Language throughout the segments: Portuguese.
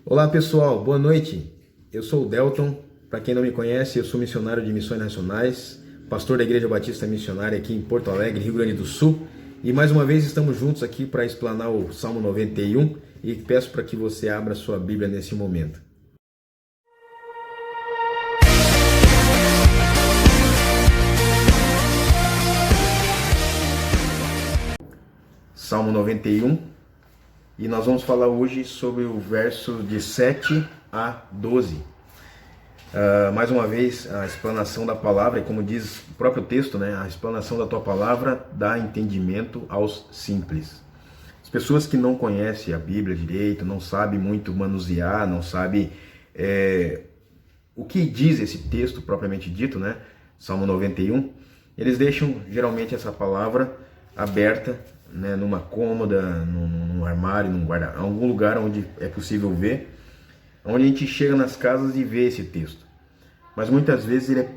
Olá pessoal, boa noite. Eu sou o Delton. Para quem não me conhece, eu sou missionário de Missões Nacionais, pastor da Igreja Batista Missionária aqui em Porto Alegre, Rio Grande do Sul. E mais uma vez estamos juntos aqui para explanar o Salmo 91 e peço para que você abra sua Bíblia nesse momento. Salmo 91, e nós vamos falar hoje sobre o verso de 7 a 12. Mais uma vez, a explanação da palavra, e como diz o próprio texto, né, a explanação da tua palavra dá entendimento aos simples. As pessoas que não conhecem a Bíblia direito, não sabem muito manusear, não sabem o que diz esse texto propriamente dito, né, Salmo 91, eles deixam geralmente essa palavra aberta, né, numa cômoda, num armário, num guarda, algum lugar onde é possível ver, onde a gente chega nas casas e vê esse texto. Mas muitas vezes ele é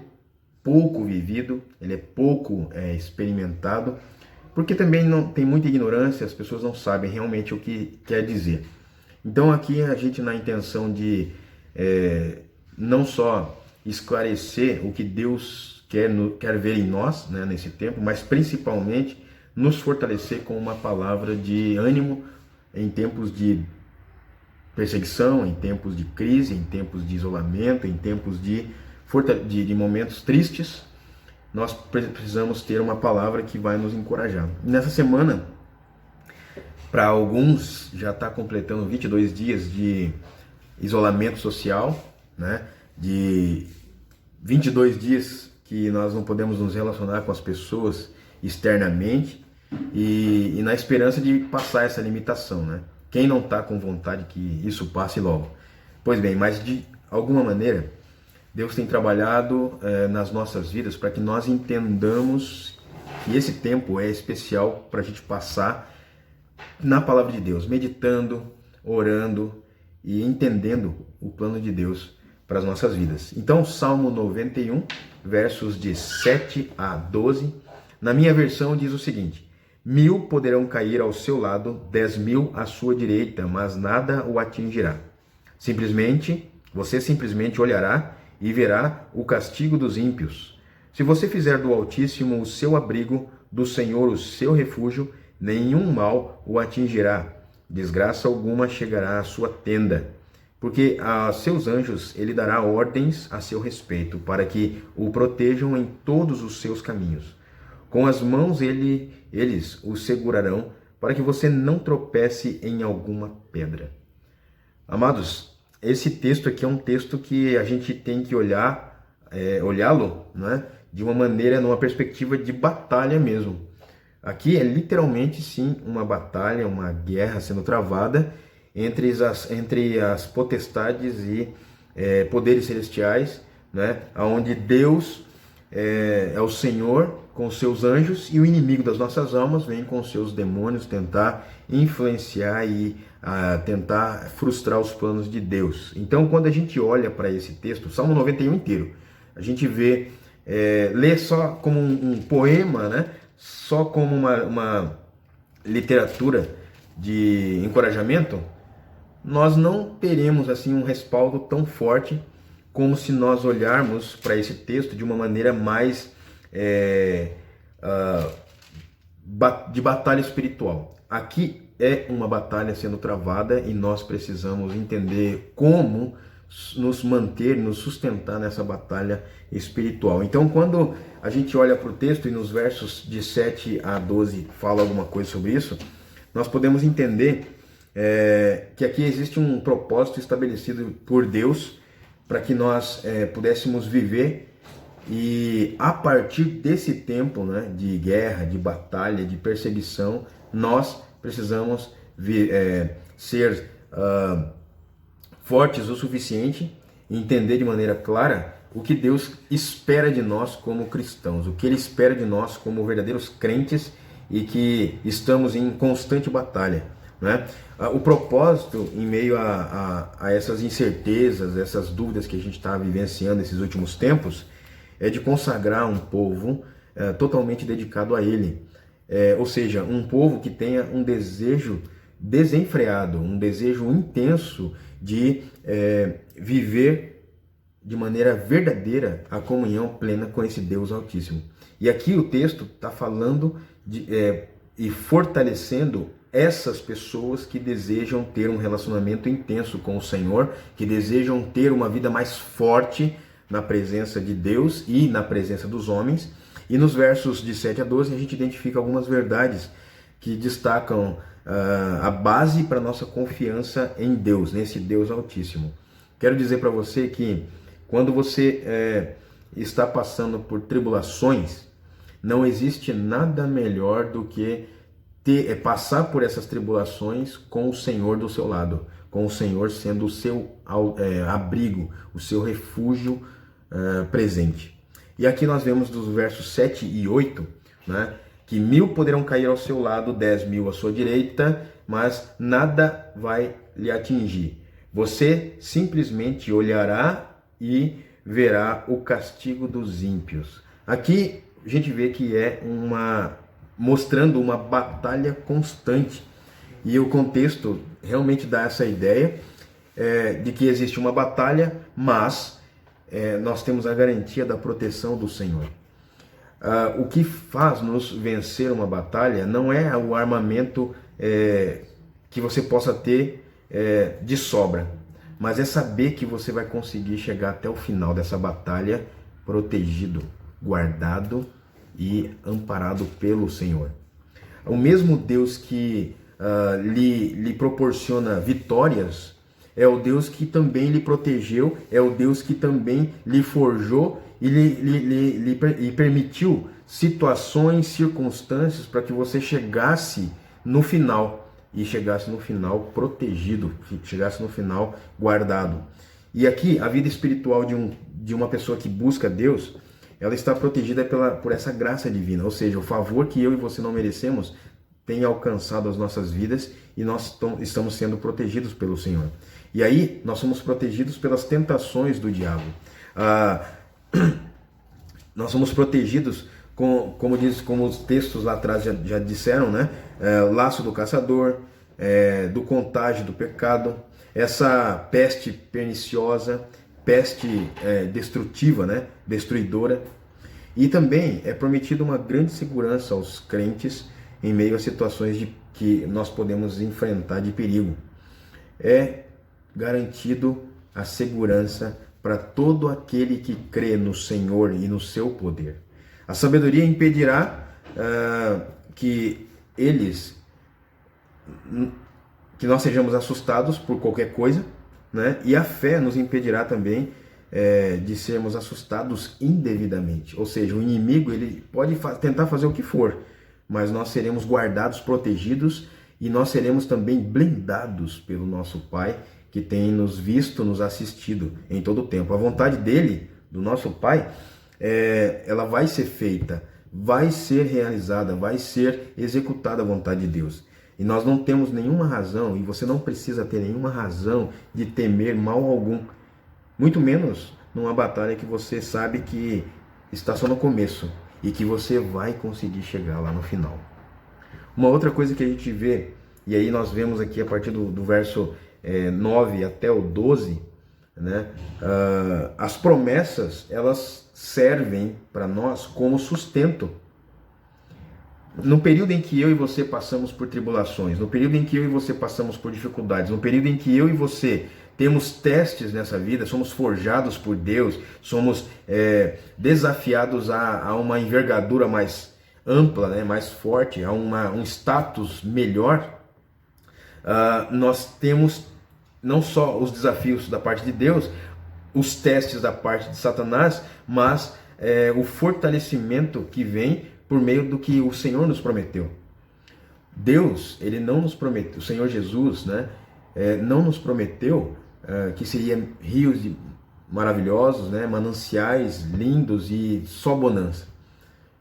pouco vivido, ele é pouco experimentado, porque também não tem muita ignorância, as pessoas não sabem realmente o que quer dizer. Então aqui a gente, na intenção de não só esclarecer o que Deus quer ver em nós, né, nesse tempo, mas principalmente nos fortalecer com uma palavra de ânimo em tempos de perseguição, em tempos de crise, em tempos de isolamento, em tempos de momentos tristes. Nós precisamos ter uma palavra que vai nos encorajar. Nessa semana, para alguns, já está completando 22 dias de isolamento social, né? De 22 dias que nós não podemos nos relacionar com as pessoas externamente, e na esperança de passar essa limitação, né? Quem não está com vontade que isso passe logo? Pois bem, mas de alguma maneira Deus tem trabalhado nas nossas vidas para que nós entendamos que esse tempo é especial para a gente passar na palavra de Deus, meditando, orando e entendendo o plano de Deus para as nossas vidas. Então, Salmo 91, versos de 7 a 12, na minha versão diz o seguinte: 1000 poderão cair ao seu lado, 10.000 à sua direita, mas nada o atingirá. Você simplesmente olhará e verá o castigo dos ímpios. Se você fizer do Altíssimo o seu abrigo, do Senhor o seu refúgio, nenhum mal o atingirá, desgraça alguma chegará à sua tenda. Porque a seus anjos ele dará ordens a seu respeito, para que o protejam em todos os seus caminhos. Com as mãos eles o segurarão, para que você não tropece em alguma pedra. Amados, esse texto aqui é um texto que a gente tem que olhá-lo, né, de uma maneira, numa perspectiva de batalha mesmo. Aqui é literalmente, sim, uma batalha, uma guerra sendo travada entre as potestades e poderes celestiais, né, onde Deus é o Senhor com os seus anjos, e o inimigo das nossas almas vem com os seus demônios tentar influenciar e tentar frustrar os planos de Deus. Então, quando a gente olha para esse texto, o Salmo 91 inteiro, a gente lê só como um poema, né? Só como uma literatura de encorajamento, nós não teremos assim um respaldo tão forte como se nós olharmos para esse texto de uma maneira mais de batalha espiritual. Aqui é uma batalha sendo travada e nós precisamos entender como nos manter, nos sustentar nessa batalha espiritual. Então, quando a gente olha para o texto e nos versos de 7 a 12 fala alguma coisa sobre isso, nós podemos entender que aqui existe um propósito estabelecido por Deus para que nós pudéssemos viver, e a partir desse tempo, né, de guerra, de batalha, de perseguição, nós precisamos ser fortes o suficiente e entender de maneira clara o que Deus espera de nós como cristãos, o que Ele espera de nós como verdadeiros crentes e que estamos em constante batalha, né? O propósito, em meio a essas incertezas, essas dúvidas que a gente está vivenciando nesses últimos tempos, é de consagrar um povo totalmente dedicado a Ele. Ou seja, um povo que tenha um desejo desenfreado, um desejo intenso de viver de maneira verdadeira a comunhão plena com esse Deus Altíssimo. E aqui o texto está falando e fortalecendo essas pessoas que desejam ter um relacionamento intenso com o Senhor, que desejam ter uma vida mais forte na presença de Deus e na presença dos homens. E nos versos de 7 a 12 a gente identifica algumas verdades que destacam a base para a nossa confiança em Deus, nesse Deus Altíssimo. Quero dizer para você que quando você está passando por tribulações, não existe nada melhor do que passar por essas tribulações com o Senhor do seu lado, com o Senhor sendo o seu abrigo, o seu refúgio presente. E aqui nós vemos dos versos 7 e 8, né, que 1000 poderão cair ao seu lado, 10.000 à sua direita, mas nada vai lhe atingir. Você simplesmente olhará e verá o castigo dos ímpios. Aqui a gente vê que mostrando uma batalha constante. E o contexto realmente dá essa ideia de que existe uma batalha, mas nós temos a garantia da proteção do Senhor. O que faz nos vencer uma batalha não é o armamento que você possa ter de sobra, mas é saber que você vai conseguir chegar até o final dessa batalha protegido, guardado e amparado pelo Senhor. O mesmo Deus que lhe proporciona vitórias é o Deus que também lhe protegeu, é o Deus que também lhe forjou e lhe permitiu situações, circunstâncias para que você chegasse no final, e chegasse no final protegido, chegasse no final guardado. E aqui a vida espiritual de uma pessoa que busca Deus, ela está protegida por essa graça divina, ou seja, o favor que eu e você não merecemos tem alcançado as nossas vidas e nós estamos sendo protegidos pelo Senhor. E aí nós somos protegidos pelas tentações do diabo. Nós somos protegidos como os textos lá atrás já disseram, né? Laço do caçador, do contágio do pecado, essa peste perniciosa, peste destrutiva, né? Destruidora. E também é prometido uma grande segurança aos crentes em meio a situações que nós podemos enfrentar de perigo. É garantido a segurança para todo aquele que crê no Senhor e no seu poder. A sabedoria impedirá que nós sejamos assustados por qualquer coisa, né? E a fé nos impedirá também de sermos assustados indevidamente. Ou seja, o inimigo ele pode tentar fazer o que for, mas nós seremos guardados, protegidos, e nós seremos também blindados pelo nosso Pai, que tem nos visto, nos assistido em todo o tempo. A vontade dele, do nosso Pai, ela vai ser feita, vai ser realizada, vai ser executada a vontade de Deus. E nós não temos nenhuma razão, e você não precisa ter nenhuma razão de temer mal algum, muito menos numa batalha que você sabe que está só no começo e que você vai conseguir chegar lá no final. Uma outra coisa que a gente vê, e aí nós vemos aqui a partir do verso 9 até o 12, né? As promessas, elas servem para nós como sustento. No período em que eu e você passamos por tribulações, no período em que eu e você passamos por dificuldades, no período em que eu e você temos testes nessa vida, somos forjados por Deus, somos desafiados a uma envergadura mais ampla, né, mais forte, a um status melhor, nós temos não só os desafios da parte de Deus, os testes da parte de Satanás, mas o fortalecimento que vem por meio do que o Senhor nos prometeu. Deus, ele não nos prometeu, o Senhor Jesus, né, não nos prometeu que seria rios maravilhosos, né, mananciais lindos e só bonança.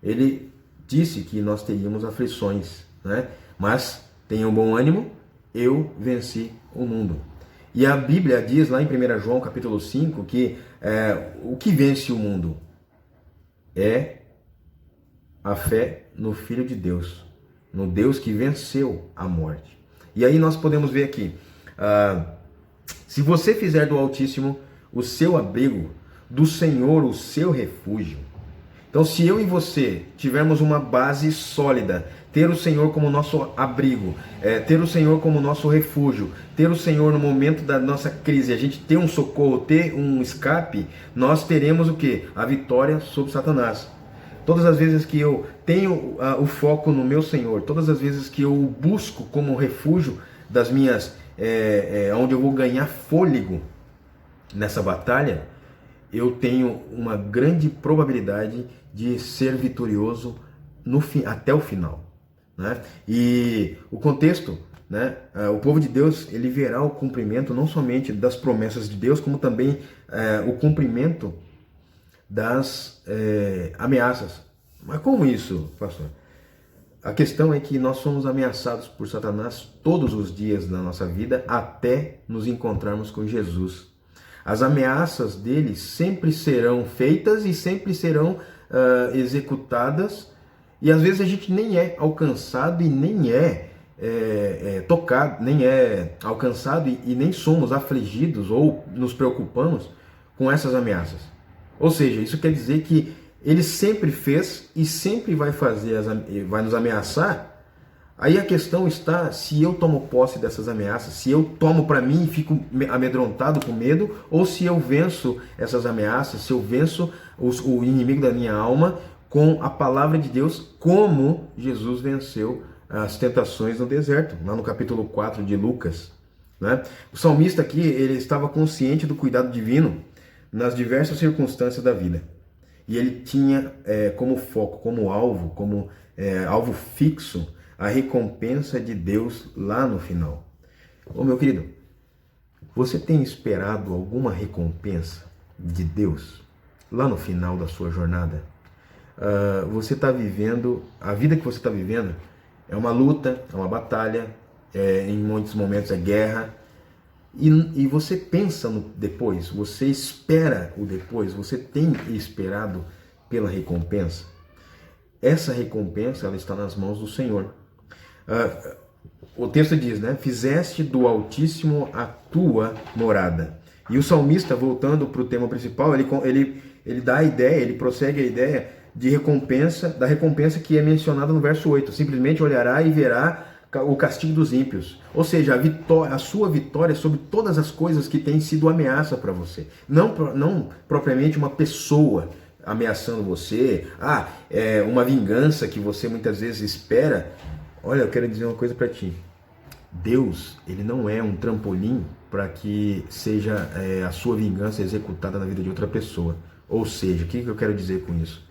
Ele disse que nós teríamos aflições, né, mas tenham bom ânimo, eu venci o mundo. E a Bíblia diz lá em 1 João capítulo 5 que o que vence o mundo é a fé no Filho de Deus, no Deus que venceu a morte. E aí nós podemos ver aqui, se você fizer do Altíssimo o seu abrigo, do Senhor o seu refúgio. Então, se eu e você tivermos uma base sólida, ter o Senhor como nosso abrigo, ter o Senhor como nosso refúgio, ter o Senhor no momento da nossa crise, a gente ter um socorro, ter um escape, nós teremos o quê? A vitória sobre Satanás. Todas as vezes que eu tenho o foco no meu Senhor, todas as vezes que eu o busco como refúgio das minhas, onde eu vou ganhar fôlego nessa batalha, eu tenho uma grande probabilidade de ser vitorioso até o final, né? E o contexto, né? O povo de Deus, ele verá o cumprimento não somente das promessas de Deus, como também o cumprimento das ameaças. Mas como isso, pastor? A questão é que nós somos ameaçados por Satanás todos os dias da nossa vida até nos encontrarmos com Jesus. As ameaças dele sempre serão feitas e sempre serão executadas, e às vezes a gente nem é alcançado e nem tocado, nem é alcançado e nem somos afligidos ou nos preocupamos com essas ameaças. Ou seja, isso quer dizer que ele sempre fez e sempre vai fazer, vai nos ameaçar. Aí a questão está se eu tomo posse dessas ameaças, se eu tomo para mim e fico amedrontado com medo, ou se eu venço essas ameaças, se eu venço o inimigo da minha alma com a palavra de Deus, como Jesus venceu as tentações no deserto, lá no capítulo 4 de Lucas, né? O salmista aqui, ele estava consciente do cuidado divino nas diversas circunstâncias da vida. E ele tinha como foco, como alvo fixo, a recompensa de Deus lá no final. Ô meu querido, você tem esperado alguma recompensa de Deus lá no final da sua jornada? Você está vivendo, a vida que você está vivendo é uma luta, é uma batalha, em muitos momentos é guerra, e você pensa no depois, você espera o depois, você tem esperado pela recompensa? Essa recompensa, ela está nas mãos do Senhor. O texto diz, né? Fizeste do Altíssimo a tua morada. E o salmista, voltando para o tema principal, ele dá a ideia, ele prossegue a ideia de recompensa, da recompensa que é mencionada no verso 8. Simplesmente olhará e verá o castigo dos ímpios. Ou seja, a sua vitória sobre todas as coisas que têm sido ameaça para você. Não propriamente uma pessoa ameaçando você, uma vingança que você muitas vezes espera. Olha, eu quero dizer uma coisa para ti. Deus, ele não é um trampolim para que seja a sua vingança executada na vida de outra pessoa. Ou seja, o que eu quero dizer com isso?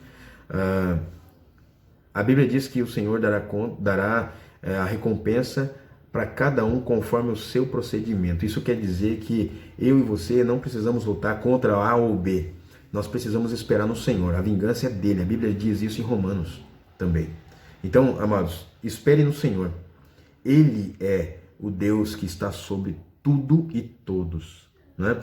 A Bíblia diz que o Senhor dará a recompensa para cada um conforme o seu procedimento. Isso quer dizer que eu e você não precisamos lutar contra A ou B. Nós precisamos esperar no Senhor. A vingança é dele. A Bíblia diz isso em Romanos também. Então, amados, espere no Senhor. Ele é o Deus que está sobre tudo e todos, né?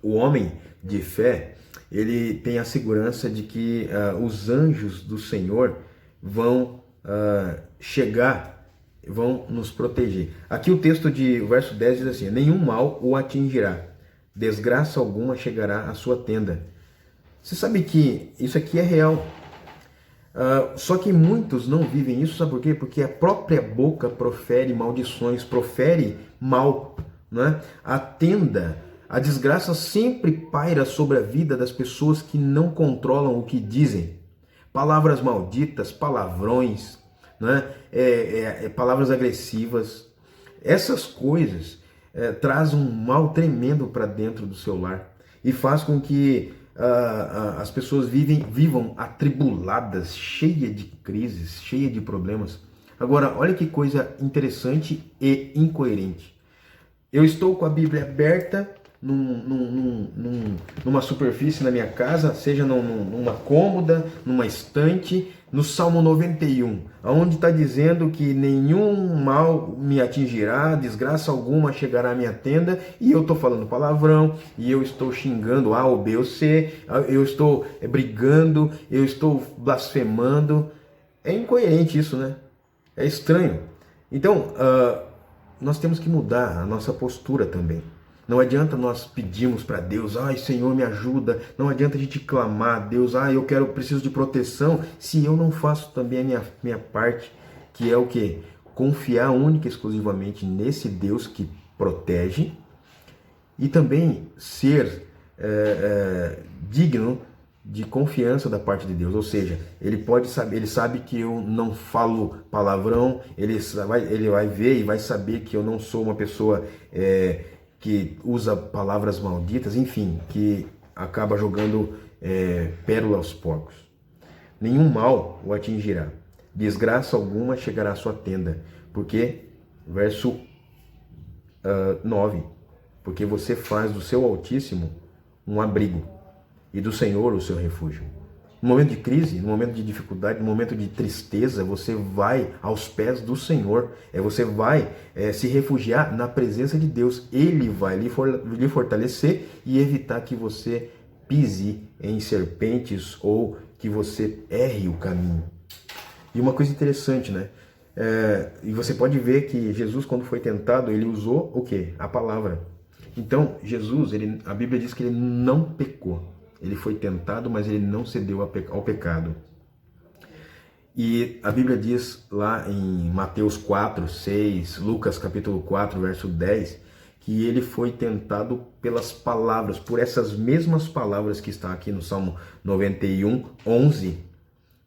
O homem de fé, ele tem a segurança de que os anjos do Senhor vão chegar, vão nos proteger. Aqui o texto o verso 10 diz assim: nenhum mal o atingirá, desgraça alguma chegará à sua tenda. Você sabe que isso aqui é real. Só que muitos não vivem isso, sabe por quê? Porque a própria boca profere maldições, profere mal, né? A desgraça sempre paira sobre a vida das pessoas que não controlam o que dizem. Palavras malditas, palavrões, né? Palavras agressivas. Essas coisas trazem um mal tremendo para dentro do seu lar e faz com que as pessoas vivam atribuladas, cheias de crises, cheias de problemas. Agora, olha que coisa interessante e incoerente. Eu estou com a Bíblia aberta numa superfície na minha casa, seja numa cômoda, numa estante, no Salmo 91, onde está dizendo que nenhum mal me atingirá, desgraça alguma chegará à minha tenda, e eu estou falando palavrão, e eu estou xingando A ou B ou C, eu estou brigando, eu estou blasfemando. É incoerente isso, né? É estranho. Então, nós temos que mudar a nossa postura também. Não adianta nós pedirmos para Deus, ai Senhor me ajuda, não adianta a gente clamar a Deus, preciso de proteção, se eu não faço também a minha parte, que é o quê? Confiar única e exclusivamente nesse Deus que protege e também ser digno de confiança da parte de Deus, ou seja, ele sabe que eu não falo palavrão, ele vai ver e vai saber que eu não sou uma pessoa que usa palavras malditas, enfim, que acaba jogando pérola aos porcos. Nenhum mal o atingirá, desgraça alguma chegará à sua tenda, porque, verso 9, porque você faz do seu Altíssimo um abrigo e do Senhor o seu refúgio. No momento de crise, no momento de dificuldade, no momento de tristeza, você vai aos pés do Senhor, você vai se refugiar na presença de Deus. Ele vai lhe fortalecer e evitar que você pise em serpentes ou que você erre o caminho. E uma coisa interessante, né? E você pode ver que Jesus, quando foi tentado, ele usou o quê? A palavra. Então, Jesus, a Bíblia diz que ele não pecou. Ele foi tentado, mas ele não cedeu ao pecado. E a Bíblia diz lá em Mateus 4, 6, Lucas capítulo 4, verso 10, que ele foi tentado pelas palavras, por essas mesmas palavras que está aqui no Salmo 91, 11,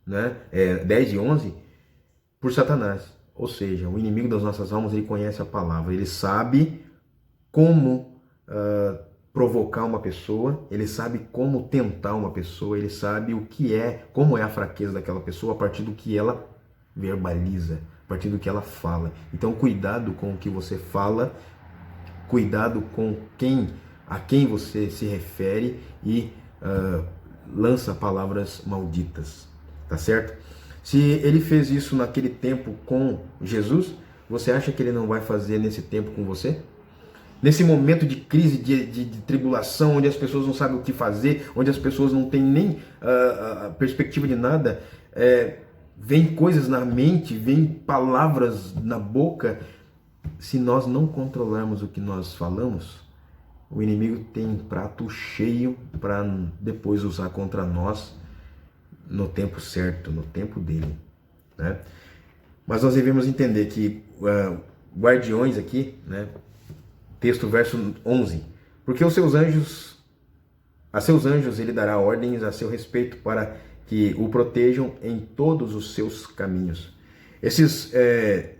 né? 10 e 11, por Satanás. Ou seja, o inimigo das nossas almas, ele conhece a palavra, ele sabe como provocar uma pessoa, ele sabe como tentar uma pessoa, ele sabe como é a fraqueza daquela pessoa a partir do que ela verbaliza, a partir do que ela fala. Então, cuidado com o que você fala, cuidado com a quem você se refere e lança palavras malditas, tá certo? Se ele fez isso naquele tempo com Jesus, você acha que ele não vai fazer nesse tempo com você? Nesse momento de crise, de tribulação, onde as pessoas não sabem o que fazer, onde as pessoas não têm nem perspectiva de nada, vem coisas na mente, vem palavras na boca. Se nós não controlarmos o que nós falamos, o inimigo tem prato cheio para depois usar contra nós no tempo certo, no tempo dele, né? Mas nós devemos entender que guardiões aqui, né? Texto verso 11, porque a seus anjos ele dará ordens a seu respeito para que o protejam em todos os seus caminhos. Esses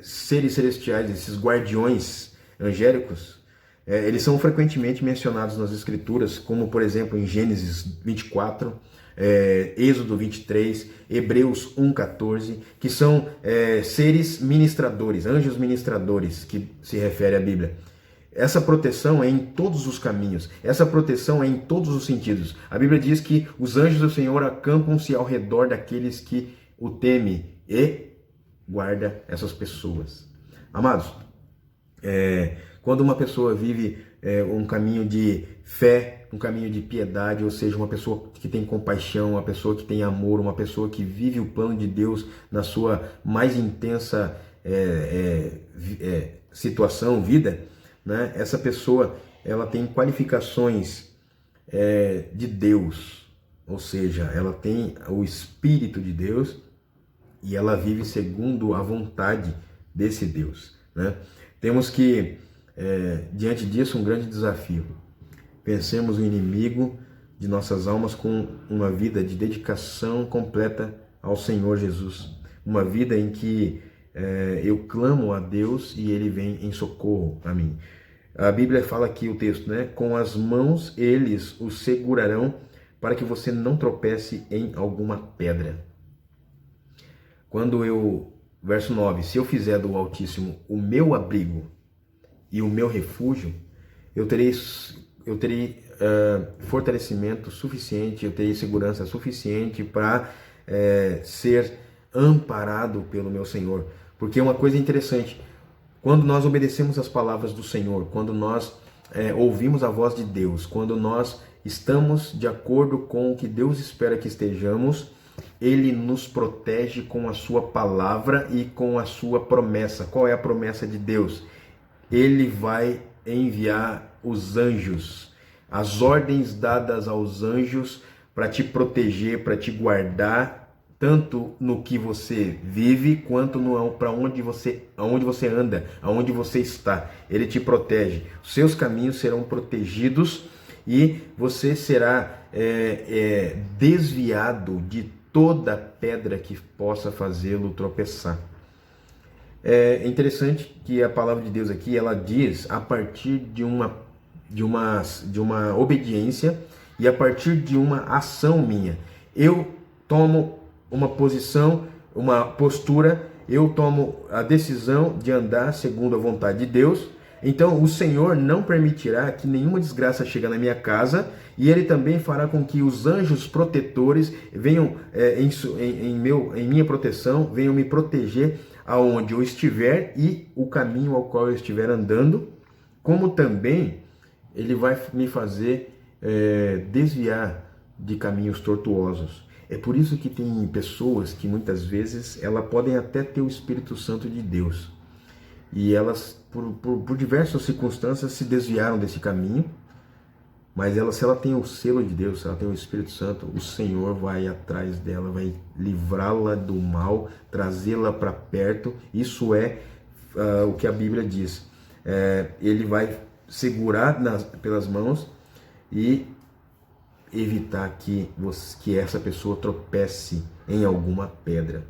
seres celestiais, esses guardiões angélicos, eles são frequentemente mencionados nas Escrituras, como por exemplo em Gênesis 24, Êxodo 23, Hebreus 1,14, que são seres ministradores, anjos ministradores, que se refere à Bíblia. Essa proteção é em todos os caminhos, essa proteção é em todos os sentidos. A Bíblia diz que os anjos do Senhor acampam-se ao redor daqueles que o temem e guarda essas pessoas. Amados, quando uma pessoa vive um caminho de fé, um caminho de piedade, ou seja, uma pessoa que tem compaixão, uma pessoa que tem amor, uma pessoa que vive o plano de Deus na sua mais intensa situação, vida, né? Essa pessoa, ela tem qualificações de Deus, ou seja, ela tem o Espírito de Deus e ela vive segundo a vontade desse Deus, né? Temos que, diante disso, um grande desafio. Pensemos no inimigo de nossas almas com uma vida de dedicação completa ao Senhor Jesus, uma vida em que eu clamo a Deus e Ele vem em socorro a mim. A Bíblia fala aqui o texto, né? Com as mãos eles o segurarão para que você não tropece em alguma pedra. Verso 9, se eu fizer do Altíssimo o meu abrigo e o meu refúgio, eu terei fortalecimento suficiente, eu terei segurança suficiente para ser amparado pelo meu Senhor. Porque uma coisa interessante, quando nós obedecemos as palavras do Senhor, quando nós ouvimos a voz de Deus, quando nós estamos de acordo com o que Deus espera que estejamos, Ele nos protege com a sua palavra e com a sua promessa. Qual é a promessa de Deus? Ele vai enviar os anjos, as ordens dadas aos anjos para te proteger, para te guardar, tanto no que você vive, quanto para onde você anda, aonde você está. Ele te protege. Os seus caminhos serão protegidos e você será desviado de toda pedra que possa fazê-lo tropeçar. É interessante que a palavra de Deus aqui, ela diz a partir de uma obediência e a partir de uma ação minha. Eu tomo uma posição, uma postura, eu tomo a decisão de andar segundo a vontade de Deus. Então o Senhor não permitirá que nenhuma desgraça chegue na minha casa, e Ele também fará com que os anjos protetores venham em minha proteção, venham me proteger aonde eu estiver e o caminho ao qual eu estiver andando, como também Ele vai me fazer desviar de caminhos tortuosos. É por isso que tem pessoas que muitas vezes elas podem até ter o Espírito Santo de Deus, e elas, por diversas circunstâncias, se desviaram desse caminho, mas se ela tem o selo de Deus, se ela tem o Espírito Santo, o Senhor vai atrás dela, vai livrá-la do mal, trazê-la para perto. Isso é o que a Bíblia diz. Ele vai segurar pelas mãos e evitar que essa pessoa tropece em alguma pedra.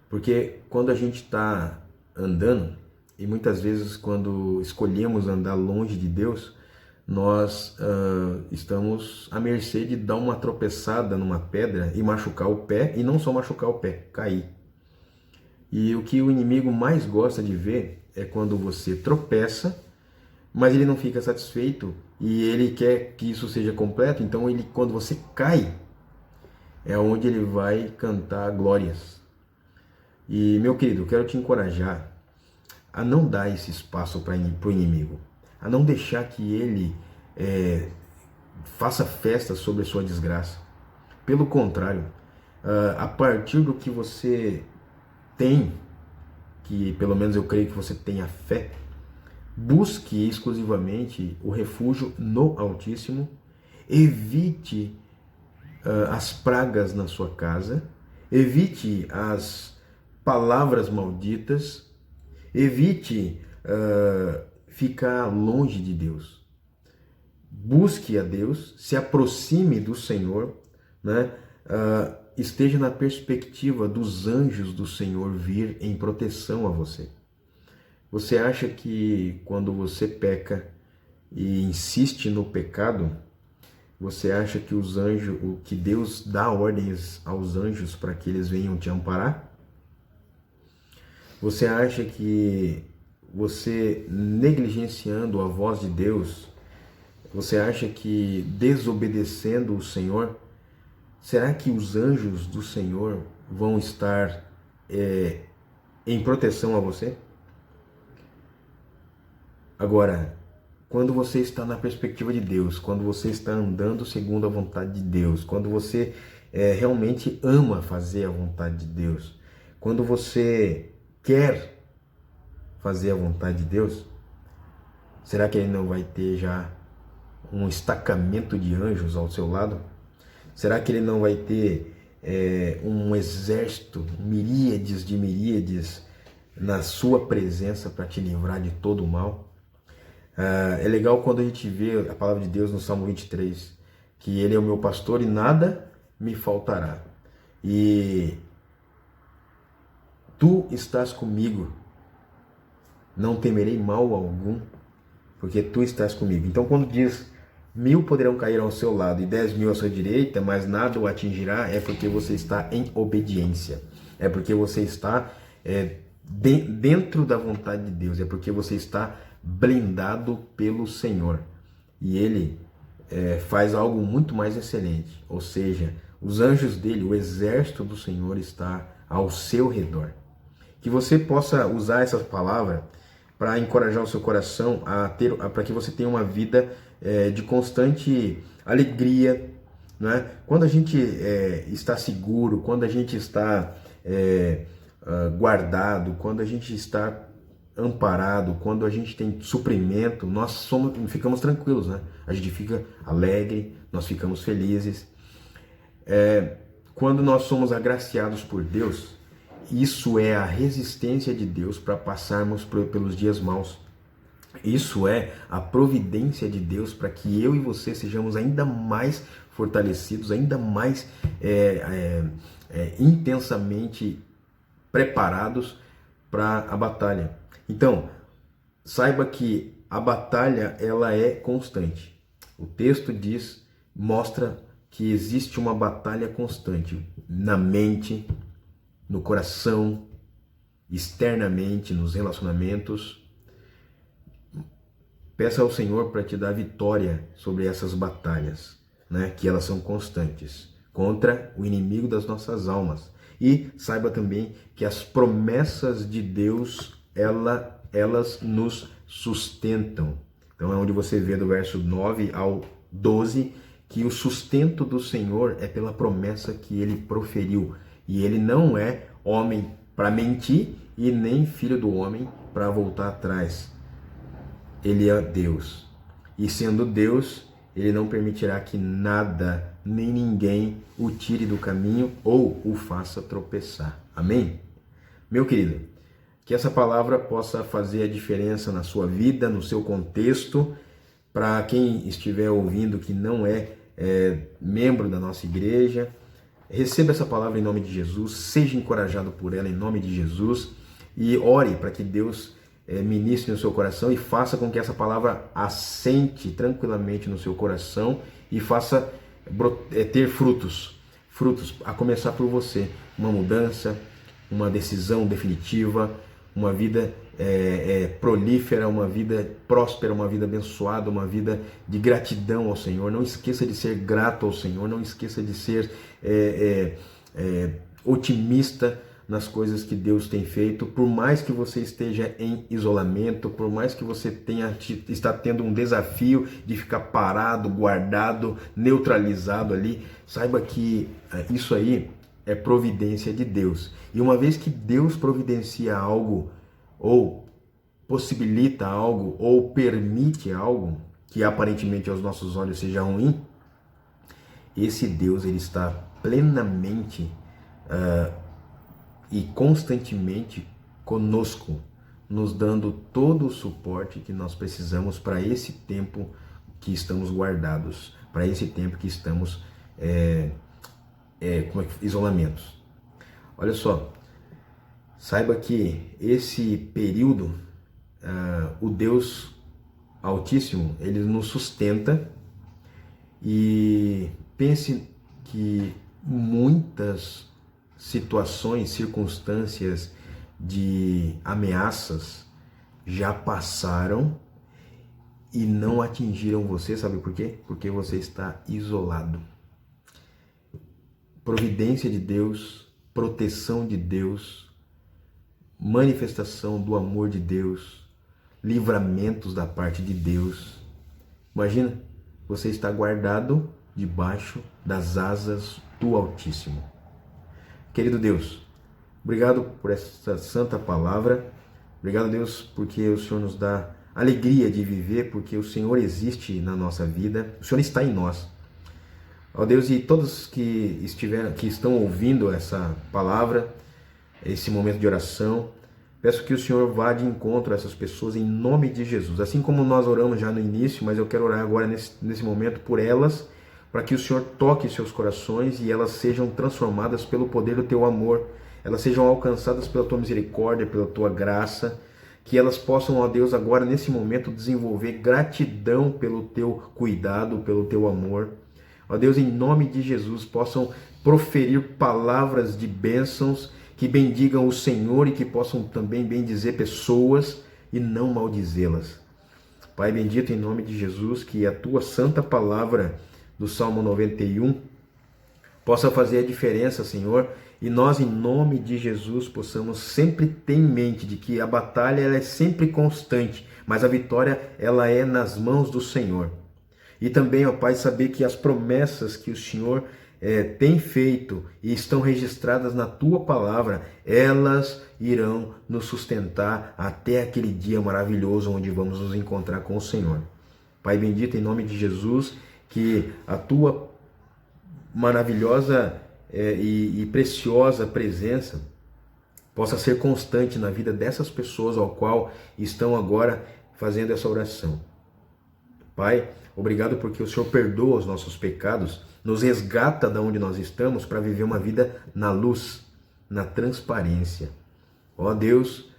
Porque quando a gente está andando, e muitas vezes quando escolhemos andar longe de Deus, nós estamos à mercê de dar uma tropeçada numa pedra e machucar o pé, e não só machucar o pé, cair. E o que o inimigo mais gosta de ver é quando você tropeça, mas ele não fica satisfeito e ele quer que isso seja completo. Então quando você cai, é onde ele vai cantar glórias. E meu querido, eu quero te encorajar a não dar esse espaço para o inimigo, a não deixar que ele faça festa sobre a sua desgraça. Pelo contrário, a partir do que você tem, que pelo menos eu creio que você tenha fé, busque exclusivamente o refúgio no Altíssimo, evite as pragas na sua casa, evite as palavras malditas, evite ficar longe de Deus. Busque a Deus, se aproxime do Senhor, né? Esteja na perspectiva dos anjos do Senhor vir em proteção a você. Você acha que quando você peca e insiste no pecado, você acha que que Deus dá ordens aos anjos para que eles venham te amparar? Você acha que você negligenciando a voz de Deus, você acha que desobedecendo o Senhor, será que os anjos do Senhor vão estar em proteção a você? Agora, quando você está na perspectiva de Deus, quando você está andando segundo a vontade de Deus, quando você realmente ama fazer a vontade de Deus, quando você quer fazer a vontade de Deus, será que ele não vai ter já um estacamento de anjos ao seu lado? Será que ele não vai ter um exército, miríades de miríades na sua presença para te livrar de todo o mal? É legal quando a gente vê a palavra de Deus no Salmo 23, que ele é o meu pastor e nada me faltará. E tu estás comigo, não temerei mal algum, porque tu estás comigo. Então quando diz 1000 poderão cair ao seu lado e 10.000 à sua direita, mas nada o atingirá, é porque você está em obediência, é porque você está dentro da vontade de Deus, é porque você está blindado pelo Senhor. E Ele faz algo muito mais excelente, ou seja, os anjos dele, o exército do Senhor está ao seu redor. Que você possa usar essa palavra para encorajar o seu coração para que você tenha uma vida de constante alegria, não é? Quando a gente está seguro, quando a gente está guardado, quando a gente está amparado, quando a gente tem suprimento, nós ficamos tranquilos, né? A gente fica alegre, nós ficamos felizes. Quando nós somos agraciados por Deus, isso é a resistência de Deus para passarmos pelos dias maus. Isso é a providência de Deus para que eu e você sejamos ainda mais fortalecidos, ainda mais intensamente preparados para a batalha. Então, saiba que a batalha ela é constante. O texto mostra que existe uma batalha constante na mente, no coração, externamente, nos relacionamentos. Peça ao Senhor para te dar vitória sobre essas batalhas, né? Que elas são constantes, contra o inimigo das nossas almas. E saiba também que as promessas de Deus, elas nos sustentam. Então é onde você vê do verso 9 ao 12, que o sustento do Senhor é pela promessa que Ele proferiu. E Ele não é homem para mentir e nem filho do homem para voltar atrás. Ele é Deus. E sendo Deus, Ele não permitirá que nada, nem ninguém o tire do caminho ou o faça tropeçar. Amém? Meu querido, que essa palavra possa fazer a diferença na sua vida, no seu contexto. Para quem estiver ouvindo que não é membro da nossa igreja, receba essa palavra em nome de Jesus, seja encorajado por ela em nome de Jesus e ore para que Deus ministre no seu coração e faça com que essa palavra assente tranquilamente no seu coração e faça ter frutos, a começar por você, uma mudança, uma decisão definitiva, uma vida prolífera, uma vida próspera, uma vida abençoada, uma vida de gratidão ao Senhor. Não esqueça de ser grato ao Senhor, não esqueça de ser otimista nas coisas que Deus tem feito, por mais que você esteja em isolamento, por mais que você está tendo um desafio de ficar parado, guardado, neutralizado ali, saiba que isso aí é providência de Deus. E uma vez que Deus providencia algo, ou possibilita algo, ou permite algo, que aparentemente aos nossos olhos seja ruim, esse Deus ele está plenamente e constantemente conosco, nos dando todo o suporte que nós precisamos para esse tempo que estamos guardados, para esse tempo que estamos isolamentos. Olha só, saiba que esse período, o Deus Altíssimo, ele nos sustenta, e pense que muitas situações, circunstâncias de ameaças já passaram e não atingiram você, sabe por quê? Porque você está isolado. Providência de Deus, proteção de Deus, manifestação do amor de Deus, livramentos da parte de Deus. Imagina, você está guardado debaixo das asas do Altíssimo. Querido Deus, obrigado por essa santa palavra. Obrigado, Deus, porque o Senhor nos dá alegria de viver, porque o Senhor existe na nossa vida, o Senhor está em nós. Ó Deus, e todos que estão ouvindo essa palavra, esse momento de oração, peço que o Senhor vá de encontro a essas pessoas em nome de Jesus. Assim como nós oramos já no início, mas eu quero orar agora nesse momento por elas, para que o Senhor toque seus corações e elas sejam transformadas pelo poder do Teu amor, elas sejam alcançadas pela Tua misericórdia, pela Tua graça, que elas possam, ó Deus, agora nesse momento desenvolver gratidão pelo Teu cuidado, pelo Teu amor. Ó Deus, em nome de Jesus, possam proferir palavras de bênçãos que bendigam o Senhor e que possam também bendizer pessoas e não maldizê-las. Pai bendito, em nome de Jesus, que a Tua santa palavra do Salmo 91 possa fazer a diferença, Senhor, e nós, em nome de Jesus, possamos sempre ter em mente de que a batalha ela é sempre constante, mas a vitória ela é nas mãos do Senhor. E também, ó Pai, saber que as promessas que o Senhor tem feito e estão registradas na Tua palavra, elas irão nos sustentar até aquele dia maravilhoso onde vamos nos encontrar com o Senhor. Pai bendito, em nome de Jesus, que a Tua maravilhosa e preciosa presença possa ser constante na vida dessas pessoas ao qual estão agora fazendo essa oração. Pai, obrigado porque o Senhor perdoa os nossos pecados, nos resgata de onde nós estamos para viver uma vida na luz, na transparência. Ó Deus,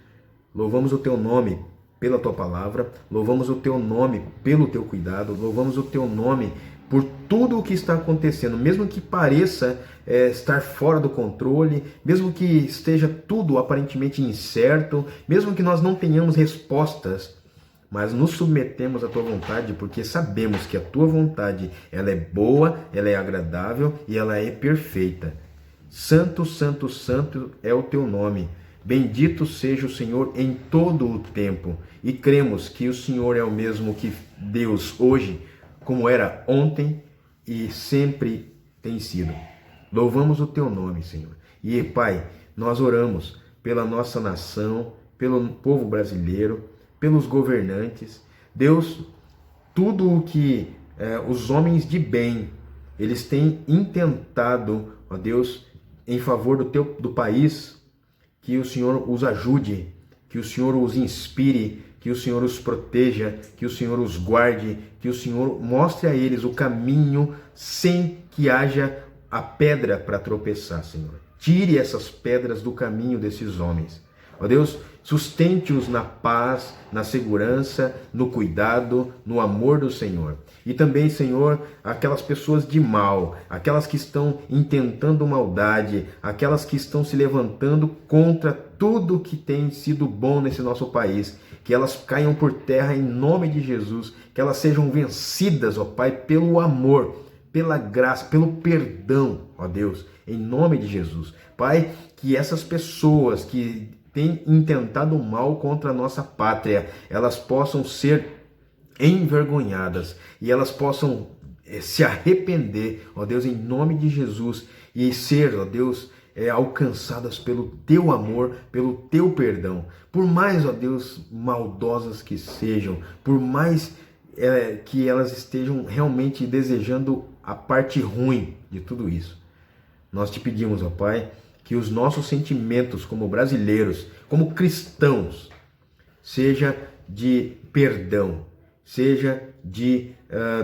louvamos o Teu nome pela Tua palavra, louvamos o Teu nome pelo Teu cuidado, louvamos o Teu nome por tudo o que está acontecendo, mesmo que pareça estar fora do controle, mesmo que esteja tudo aparentemente incerto, mesmo que nós não tenhamos respostas, mas nos submetemos à Tua vontade, porque sabemos que a Tua vontade ela é boa, ela é agradável e ela é perfeita. Santo, santo, santo é o Teu nome. Bendito seja o Senhor em todo o tempo. E cremos que o Senhor é o mesmo que Deus hoje, como era ontem e sempre tem sido. Louvamos o Teu nome, Senhor. E, Pai, nós oramos pela nossa nação, pelo povo brasileiro, pelos governantes. Deus, tudo o que os homens de bem, eles têm intentado, ó Deus, em favor do país, que o Senhor os ajude, que o Senhor os inspire, que o Senhor os proteja, que o Senhor os guarde, que o Senhor mostre a eles o caminho sem que haja a pedra para tropeçar, Senhor. Tire essas pedras do caminho desses homens. Ó Deus, sustente-os na paz, na segurança, no cuidado, no amor do Senhor. E também, Senhor, aquelas pessoas de mal, aquelas que estão intentando maldade, aquelas que estão se levantando contra tudo que tem sido bom nesse nosso país, que elas caiam por terra em nome de Jesus, que elas sejam vencidas, ó Pai, pelo amor, pela graça, pelo perdão, ó Deus, em nome de Jesus. Pai, que essas pessoas que têm intentado mal contra a nossa pátria, elas possam ser envergonhadas e elas possam se arrepender, ó Deus, em nome de Jesus, e ser, ó Deus, alcançadas pelo Teu amor, pelo Teu perdão. Por mais, ó Deus, maldosas que sejam, por mais que elas estejam realmente desejando a parte ruim de tudo isso, nós Te pedimos, ó Pai, que os nossos sentimentos como brasileiros, como cristãos, seja de perdão, seja de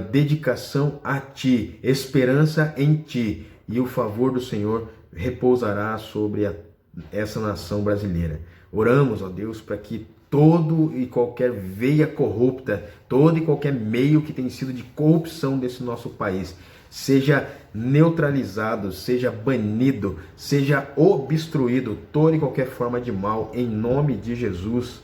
dedicação a Ti, esperança em Ti, e o favor do Senhor repousará sobre essa nação brasileira. Oramos, ó Deus, para que todo e qualquer veia corrupta, todo e qualquer meio que tem sido de corrupção desse nosso país, seja neutralizado, seja banido, seja obstruído, toda e qualquer forma de mal, em nome de Jesus.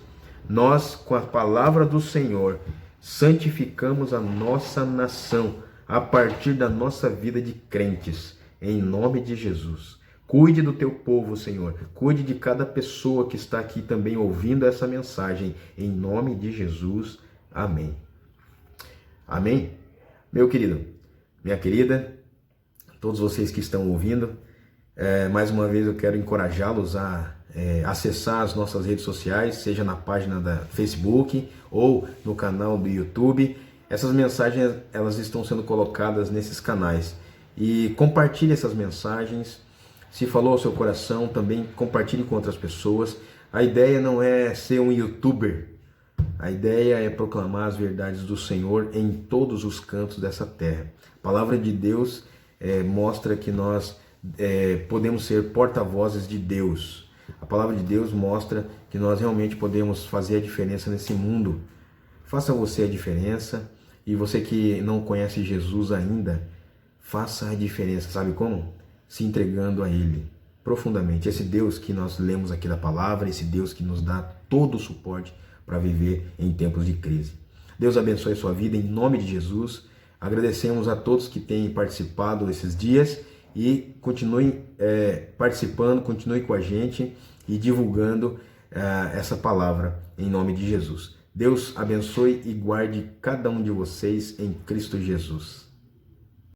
Nós, com a palavra do Senhor, santificamos a nossa nação a partir da nossa vida de crentes, em nome de Jesus. Cuide do Teu povo, Senhor. Cuide de cada pessoa que está aqui também ouvindo essa mensagem, em nome de Jesus. Amém. Amém? Meu querido, minha querida, todos vocês que estão ouvindo, mais uma vez eu quero encorajá-los a acessar as nossas redes sociais, seja na página da Facebook ou no canal do YouTube. Essas mensagens, elas estão sendo colocadas nesses canais. E compartilhe essas mensagens. Se falou ao seu coração, também compartilhe com outras pessoas. A ideia não é ser um youtuber. A ideia é proclamar as verdades do Senhor em todos os cantos dessa terra. A palavra de Deus mostra que nós podemos ser porta-vozes de Deus. A palavra de Deus mostra que nós realmente podemos fazer a diferença nesse mundo. Faça você a diferença. E você que não conhece Jesus ainda, faça a diferença. Sabe como? Se entregando a Ele profundamente. Esse Deus que nós lemos aqui da palavra, esse Deus que nos dá todo o suporte para viver em tempos de crise. Deus abençoe a sua vida em nome de Jesus. Agradecemos a todos que têm participado esses dias e continuem participando, continuem com a gente e divulgando essa palavra em nome de Jesus. Deus abençoe e guarde cada um de vocês em Cristo Jesus.